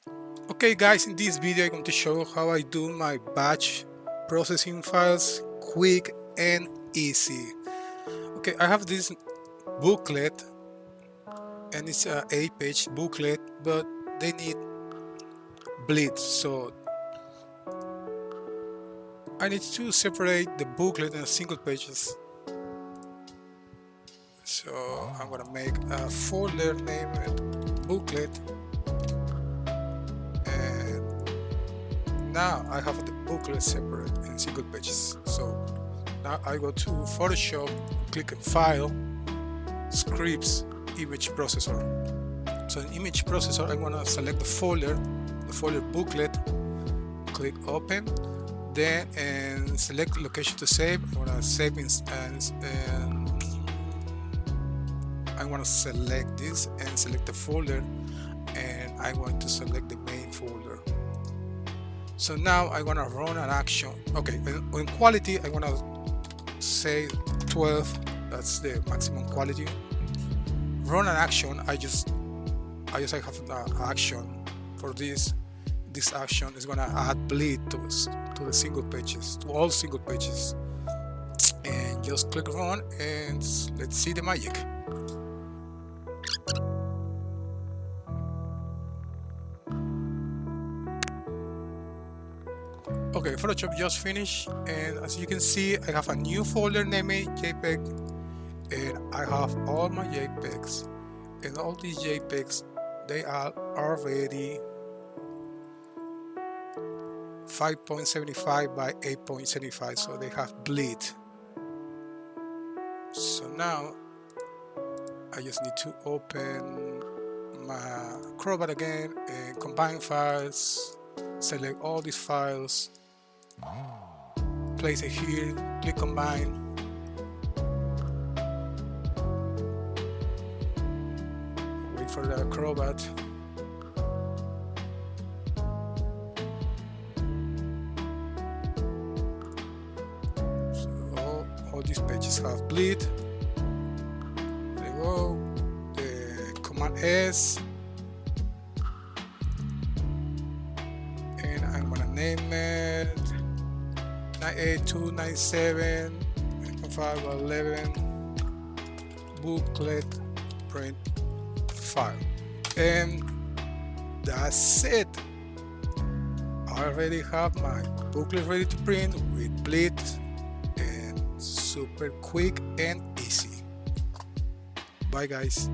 Okay guys, in this video I'm going to show how I do my batch processing files quick and easy. Okay, I have this booklet and it's a 8-page booklet, but they need bleed, so I need to separate the booklet in single pages. So I'm gonna make a folder named booklet, and now I have the booklet separate in single pages. So now I go to Photoshop, click on File, Scripts, Image Processor. So in Image Processor, I'm gonna select the folder booklet, click Open, then and select location to save. I'm gonna save and I want to select this and select the folder, and I want to select the main folder. So now I want to run an action. Okay, in quality I want to say 12, that's the maximum quality. Run an action. I have an action for this. This action is gonna add bleed to the single pages, to all single pages, and just click run and let's see the magic. Okay, Photoshop just finished, and as you can see, I have a new folder named JPEG, and I have all my JPEGs, and all these JPEGs, they are already 5.75 by 8.75, so they have bleed. So now I just need to open my Acrobat again and combine files, select all these files, place it here, click combine, wait for the Acrobat. So all these pages have bleed. There you go. The Command S, and I'm gonna name it 98297 511 booklet print file, and that's it. I already have my booklet ready to print with bleed, and super quick and easy. Bye guys.